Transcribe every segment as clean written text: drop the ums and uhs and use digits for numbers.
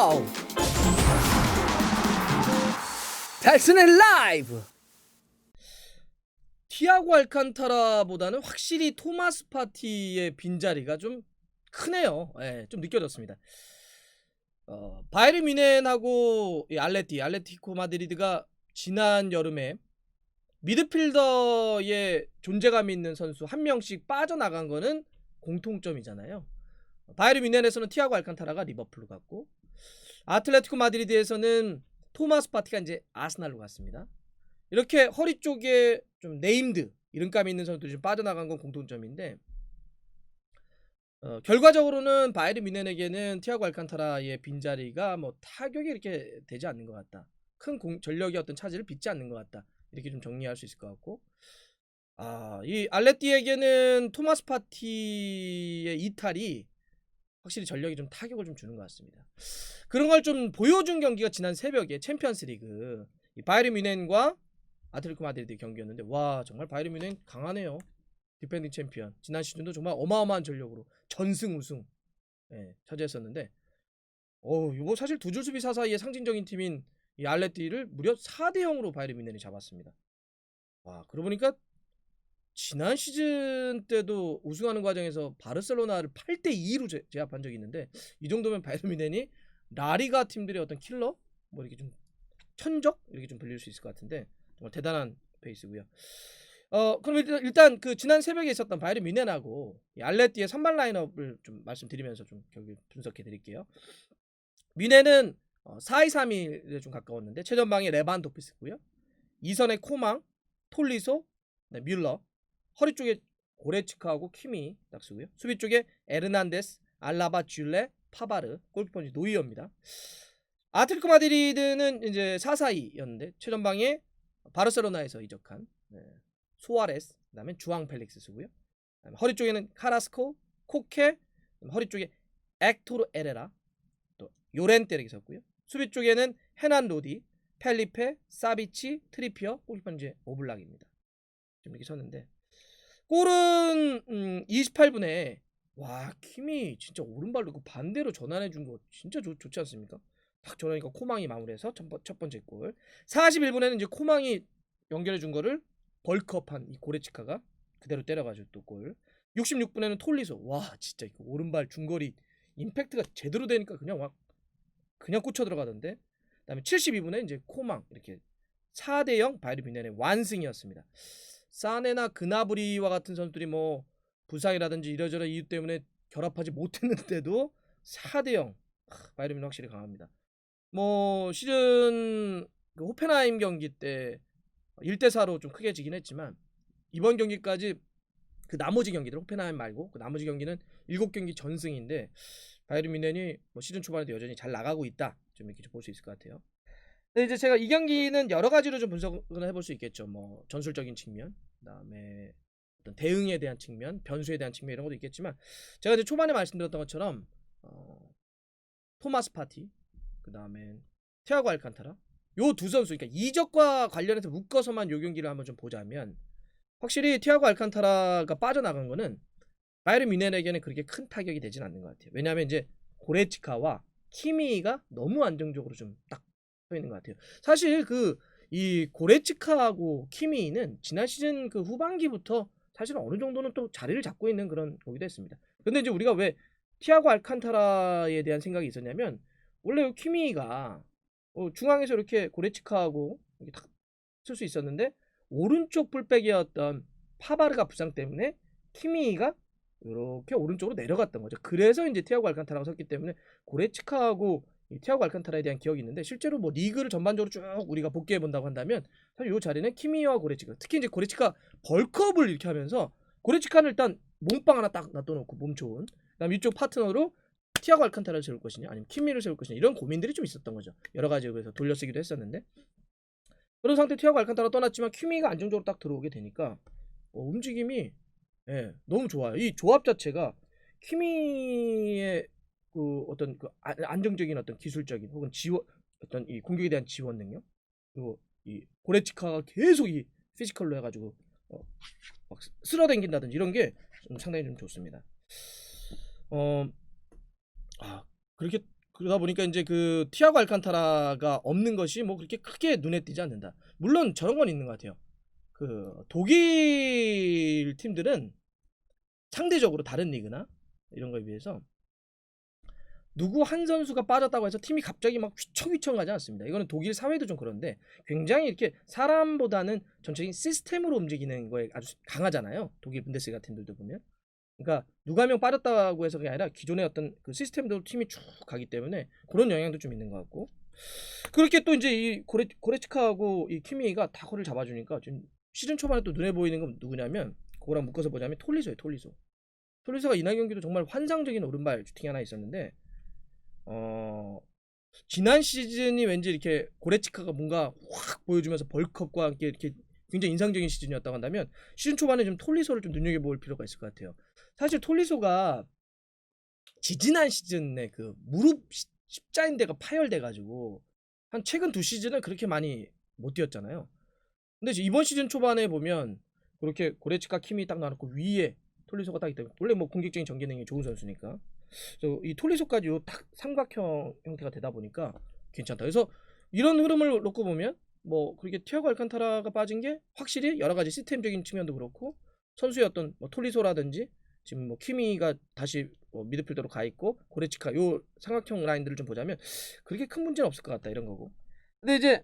와우! 달슨의 라이브! 티아고 알칸타라보다는 확실히 토마스 파티의 빈자리가 좀 크네요. 예, 좀 느껴졌습니다. 바이에른 뮌헨하고 이 알레티코 마드리드가 지난 여름에 미드필더의 존재감 있는 선수 한 명씩 빠져나간 거는 공통점이잖아요. 바이에른 뮌헨에서는 티아고 알칸타라가 리버풀로 갔고, 아틀레티코 마드리드에서는 토마스 파티가 이제 아스날로 갔습니다. 이렇게 허리 쪽에 좀 네임드 이름감이 있는 선수들이 좀 빠져나간 건 공통점인데, 결과적으로는 바이에른 뮌헨에게는 티아고 알칸타라의 빈자리가 뭐 타격이 이렇게 되지 않는 것 같다. 큰 전력의 어떤 차질을 빚지 않는 것 같다. 이렇게 좀 정리할 수 있을 것 같고, 이 알레티에게는 토마스 파티의 이탈이 확실히 전력이 좀 타격을 좀 주는 것 같습니다. 그런 걸 좀 보여준 경기가 지난 새벽에 챔피언스리그 바이에른 뮌헨과 아틀레티코 마드리드 경기였는데, 와 정말 바이에른 뮌헨 강하네요. 디펜딩 챔피언 지난 시즌도 정말 어마어마한 전력으로 전승 우승 차지했었는데, 이거 사실 두 줄 수비 사사이의 상징적인 팀인 이 알레티를 무려 4대0으로 바이에른 뮌헨이 잡았습니다. 와, 그러고 보니까 지난 시즌 때도 우승하는 과정에서 바르셀로나를 8대2로 제압한 적이 있는데, 이 정도면 바이에른 뮌헨이 라리가 팀들의 어떤 킬러, 뭐 이렇게 좀 천적 이렇게 좀 불릴 수 있을 것 같은데, 정말 대단한 페이스고요. 그럼 일단 그 지난 새벽에 있었던 바이에른 뮌헨하고 알레티의 선발 라인업을 좀 말씀드리면서 좀 경기 분석해 드릴게요. 뮌헨은 4-2-3-1에 좀 가까웠는데, 최전방에 레반도프스키고요. 2선에 코망, 톨리소, 뮬러, 허리 쪽에 고레츠카하고 키미 딱 쓰고요. 수비 쪽에 에르난데스, 알라바, 쥘레, 파바르, 골키퍼는 노이어입니다. 아틀레티코 마드리드는 이제 4-4-2였는데, 최전방에 바르셀로나에서 이적한 소아레스, 그다음에 주앙 펠릭스 쓰고요. 허리 쪽에는 카라스코, 코케, 허리 쪽에 액토르 에레라, 또 요렌테 이렇게 썼고요. 수비 쪽에는 헤난 로디, 펠리페, 사비치, 트리피어, 골키퍼는 이제 오블락입니다. 좀 이렇게 쳤는데, 골은 28분에 와 키미 진짜 오른발로 그 반대로 전환해 준 거 진짜 좋지 않습니까? 딱 전하니까 코망이 마무리해서 첫 번째 골. 41분에는 이제 코망이 연결해 준 거를 벌크업한 이 고레치카가 그대로 때려가지고 또 골. 66분에는 톨리소, 와 진짜 이거 오른발 중거리 임팩트가 제대로 되니까 그냥 꽂혀 들어가던데. 그다음에 72분에 이제 코망, 이렇게 4대0 바이에른 뮌헨의 완승이었습니다. 사네나 그나브리와 같은 선수들이 뭐 부상이라든지 이러저러 이유 때문에 결합하지 못했는데도 4대0 바이에른 뮌헨 확실히 강합니다. 뭐 시즌 그 호펜하임 경기 때 1대4로 좀 크게 지긴 했지만, 이번 경기까지 그 나머지 경기들 호펜하임 말고 그 나머지 경기는 7경기 전승인데, 바이에른 뮌헨이 뭐 시즌 초반에도 여전히 잘 나가고 있다, 좀 이렇게 볼 수 있을 것 같아요. 근데 이제 제가 이 경기는 여러 가지로 좀 분석을 해볼 수 있겠죠. 뭐 전술적인 측면, 그다음에 어떤 대응에 대한 측면, 변수에 대한 측면, 이런 것도 있겠지만, 제가 이제 초반에 말씀드렸던 것처럼 토마스 파티, 그다음에 티아고 알칸타라, 요 두 선수, 그러니까 이적과 관련해서 묶어서만 요 경기를 한번 좀 보자면, 확실히 티아고 알칸타라가 빠져나간 거는 바이에른 뮌헨에게는 그렇게 큰 타격이 되진 않는 것 같아요. 왜냐하면 이제 고레츠카와 키미가 너무 안정적으로 좀 딱 서 있는 것 같아요. 사실 이 고레츠카하고 키미는 지난 시즌 그 후반기부터 사실은 어느 정도는 또 자리를 잡고 있는 그런 거기도 했습니다. 근데 이제 우리가 왜 티아고 알칸타라에 대한 생각이 있었냐면, 원래 키미가 중앙에서 이렇게 고레츠카하고 이렇게 딱 쓸 수 있었는데, 오른쪽 풀백이었던 파바르가 부상 때문에 키미가 이렇게 오른쪽으로 내려갔던 거죠. 그래서 이제 티아고 알칸타라가 섰기 때문에 고레츠카하고 이 티아고 알칸타라에 대한 기억이 있는데, 실제로 뭐 리그를 전반적으로 쭉 우리가 복귀해 본다고 한다면 사실 이 자리는 키미와 고레츠카, 특히 이제 고레츠카 벌크업을 이렇게 하면서, 고레츠카는 일단 몸빵 하나 딱 놔둬놓고 몸 좋은, 그다음 이쪽 파트너로 티아고 알칸타라를 세울 것이냐 아니면 키미를 세울 것이냐, 이런 고민들이 좀 있었던 거죠. 여러 가지 그래서 돌려쓰기도 했었는데, 그런 상태 티아고 알칸타라 떠났지만 키미가 안정적으로 딱 들어오게 되니까 움직임이 너무 좋아요. 이 조합 자체가 키미의 그 어떤 그 안정적인 어떤 기술적인 혹은 어떤 이 공격에 대한 지원 능력, 그리고 이 고레츠카가 계속 이 피지컬로 해가지고 막 쓸어당긴다든지 이런 게 좀 상당히 좀 좋습니다. 그렇게 그러다 보니까 이제 그 티아고 알칸타라가 없는 것이 뭐 그렇게 크게 눈에 띄지 않는다. 물론 저런 건 있는 것 같아요. 그 독일 팀들은 상대적으로 다른 리그나 이런 거에 비해서 누구 한 선수가 빠졌다고 해서 팀이 갑자기 막 휘청휘청하지 않습니다. 이거는 독일 사회도 좀 그런데 굉장히 이렇게 사람보다는 전체적인 시스템으로 움직이는 거에 아주 강하잖아요. 독일 분데스리가 팀들도 보면. 그러니까 누가 한 명 빠졌다고 해서 그게 아니라 기존의 어떤 그 시스템대로 팀이 쭉 가기 때문에 그런 영향도 좀 있는 것 같고, 그렇게 또 이제 이 고레츠카하고 이 키미가 다 거를 잡아주니까 지금 시즌 초반에 또 눈에 보이는 건 누구냐면, 그거랑 묶어서 보자면 톨리소예요. 톨리소가 이날 경기도 정말 환상적인 오른발 슈팅이 하나 있었는데, 지난 시즌이 왠지 이렇게 고레츠카가 뭔가 확 보여주면서 벌크업과 함께 이렇게 굉장히 인상적인 시즌이었다고 한다면, 시즌 초반에 좀 톨리소를 좀 눈여겨볼 필요가 있을 것 같아요. 사실 톨리소가 지지난 시즌에 그 무릎 십자인대가 파열돼가지고 한 최근 2시즌은 그렇게 많이 못 뛰었잖아요. 근데 이번 시즌 초반에 보면 그렇게 고레츠카 키미 딱 나놓고 위에 톨리소가 딱 있다. 원래 뭐 공격적인 전개 능력이 좋은 선수니까. 그래서 이 톨리소까지 딱 삼각형 형태가 되다 보니까 괜찮다. 그래서 이런 흐름을 놓고 보면 뭐 그렇게 티아고 알칸타라가 빠진 게 확실히 여러 가지 시스템적인 측면도 그렇고, 선수의 어떤 뭐 톨리소라든지 지금 뭐 키미가 다시 뭐 미드필더로 가 있고 고레츠카 요 삼각형 라인들을 좀 보자면 그렇게 큰 문제는 없을 것 같다 이런 거고. 근데 이제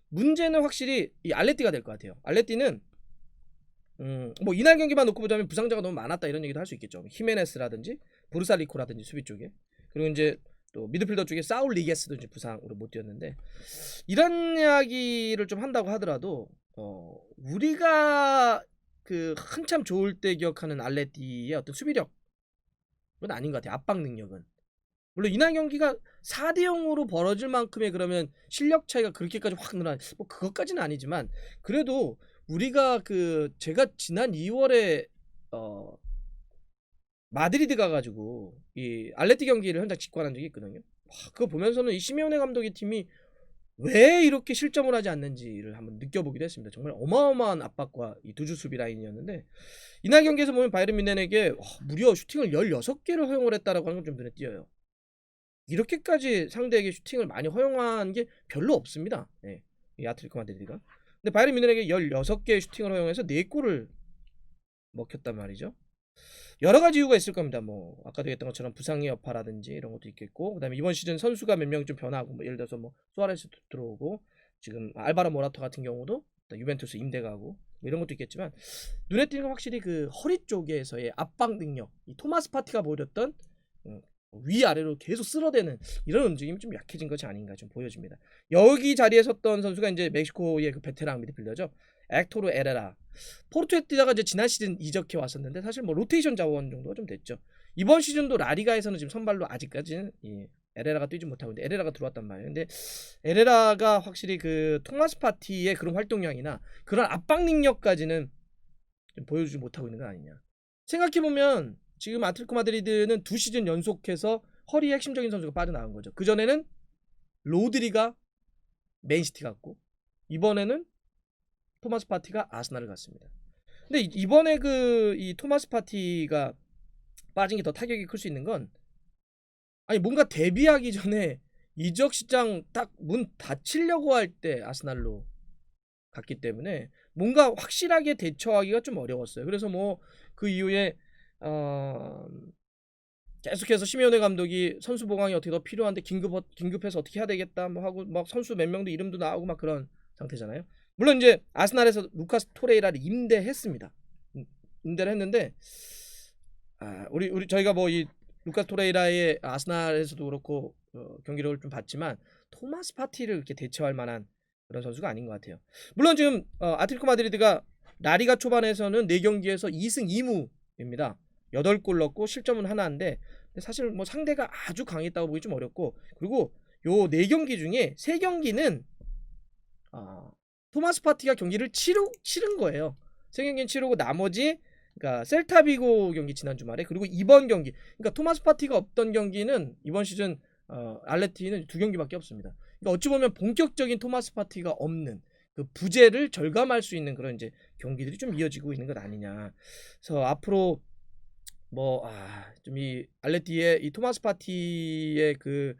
문제는 확실히 이 알레티가 될 것 같아요. 알레티는 뭐 이날 경기만 놓고 보자면 부상자가 너무 많았다 이런 얘기도 할 수 있겠죠. 히메네스라든지 부르살리코라든지 수비 쪽에, 그리고 이제 또 미드필더 쪽에 사울 리게스도 이제 부상으로 못 뛰었는데, 이런 이야기를 좀 한다고 하더라도 우리가 그 한참 좋을 때 기억하는 알레티의 어떤 수비력은 아닌 것 같아요. 압박 능력은. 물론 이날 경기가 4대0으로 벌어질 만큼의 그러면 실력 차이가 그렇게까지 확 늘어나 뭐 그것까지는 아니지만, 그래도 우리가 그 제가 지난 2월에 마드리드 가가지고 이 알레티 경기를 현장 직관한 적이 있거든요. 그거 보면서는 이 시메오네 감독의 팀이 왜 이렇게 실점을 하지 않는지를 한번 느껴보기도 했습니다. 정말 어마어마한 압박과 이 두주 수비 라인이었는데, 이날 경기에서 보면 바이에른 뮌헨에게 무려 슈팅을 16개를 허용을 했다라고 하는 건 좀 눈에 띄어요. 이렇게까지 상대에게 슈팅을 많이 허용한 게 별로 없습니다. 네, 이 아틀레티코 마드리드가. 근데 바이에른 뮌헨에게 16개의 슈팅을 허용해서 4골을 먹혔단 말이죠. 여러 가지 이유가 있을 겁니다. 뭐 아까도 얘기했던 것처럼 부상의 여파라든지 이런 것도 있겠고, 그다음에 이번 시즌 선수가 몇 명 좀 변하고, 뭐 예를 들어서 뭐 수아레스 들어오고, 지금 알바로 모라토 같은 경우도 유벤투스 임대 가고, 뭐 이런 것도 있겠지만, 눈에 띄는 건 확실히 그 허리 쪽에서의 압박 능력, 이 토마스 파티가 보여줬던 위아래로 계속 쓸어대는 이런 움직임이 좀 약해진 것이 아닌가 좀 보여집니다. 여기 자리에 섰던 선수가 이제 멕시코의 그 베테랑 미드필더죠. 액토르 에레라. 포르투에 뛰다가 이제 지난 시즌 이적해 왔었는데, 사실 뭐 로테이션 자원 정도가 좀 됐죠. 이번 시즌도 라리가에서는 지금 선발로 아직까지는 에레라가 뛰지 못하고 있는데, 에레라가 들어왔단 말이에요. 근데 에레라가 확실히 그 토마스 파티의 그런 활동량이나 그런 압박 능력까지는 좀 보여주지 못하고 있는 거 아니냐. 생각해보면 지금 아틀레티코 마드리드는 2시즌 연속해서 허리의 핵심적인 선수가 빠져나간 거죠. 그전에는 로드리가 맨시티 갔고, 이번에는 토마스 파티가 아스날을 갔습니다. 근데 이번에 그 이 토마스 파티가 빠진 게 더 타격이 클 수 있는 건, 아니 뭔가 데뷔하기 전에 이적 시장 딱 문 닫히려고 할 때 아스날로 갔기 때문에 뭔가 확실하게 대처하기가 좀 어려웠어요. 그래서 뭐 그 이후에 계속해서 시메오네 감독이 선수 보강이 어떻게 더 필요한데 긴급해서 어떻게 해야 되겠다 뭐 하고, 막 선수 몇 명도 이름도 나오고 막 그런 상태잖아요. 물론 이제 아스날에서 루카스 토레이라를 임대했습니다. 임대를 했는데, 우리 저희가 뭐 이 루카스 토레이라의 아스날에서도 그렇고 경기력을 좀 봤지만, 토마스 파티를 이렇게 대처할 만한 그런 선수가 아닌 것 같아요. 물론 지금 아틀레티코 마드리드가 라리가 초반에서는 4경기에서 2승 2무입니다. 8골 넣고 실점은 하나인데, 사실 뭐 상대가 아주 강했다고 보기 좀 어렵고, 그리고 요 4경기 중에 3경기는 토마스 파티가 경기를 치른 거예요. 3경기는 치르고 나머지, 그러니까 셀타비고 경기 지난 주말에, 그리고 이번 경기, 그러니까 토마스 파티가 없던 경기는 이번 시즌 알레티는 2경기밖에 없습니다. 그러니까 어찌 보면 본격적인 토마스 파티가 없는 그 부재를 절감할 수 있는 그런 이제 경기들이 좀 이어지고 있는 것 아니냐. 그래서 앞으로 좀 이 알레티의 이 토마스 파티의 그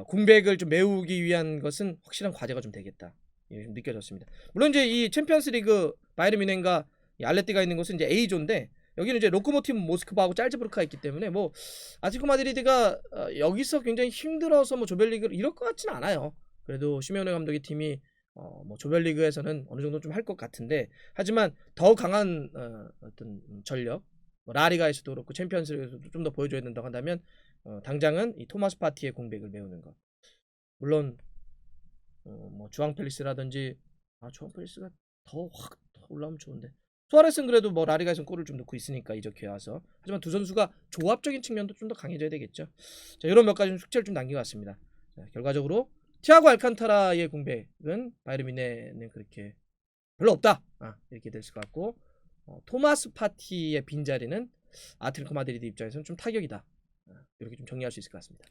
공백을 좀 메우기 위한 것은 확실한 과제가 좀 되겠다. 예, 좀 느껴졌습니다. 물론 이제 이 챔피언스리그 바이에른 뮌헨과 이 알레티가 있는 곳은 이제 A조인데 여기는 이제 로코모티브 모스크바하고 짤즈부르크가 있기 때문에 뭐 아틀레티코 마드리드가 여기서 굉장히 힘들어서 뭐 조별리그를 이럴 것 같지는 않아요. 그래도 시메오네 감독의 팀이 뭐 조별리그에서는 어느 정도 좀 할 것 같은데 하지만 더 강한 어떤 전력 라리가에서도 그렇고 챔피언스리그에서도 좀 더 보여줘야 된다고 한다면 당장은 이 토마스 파티의 공백을 메우는 것. 물론 뭐 주앙 펠리스라든지 주앙 펠리스가 더 확 올라오면 좋은데 수아레스는 그래도 뭐 라리가에서 골을 좀 넣고 있으니까 이적해 와서 하지만 두 선수가 조합적인 측면도 좀 더 강해져야 되겠죠. 자, 이런 몇 가지 숙제를 좀 남겨왔습니다. 자, 결과적으로 티아고 알칸타라의 공백은 바이에른 뮌헨은 그렇게 별로 없다. 이렇게 될 것 같고 토마스 파티의 빈자리는 아틀레티코 마드리드 입장에서는 좀 타격이다. 이렇게 좀 정리할 수 있을 것 같습니다.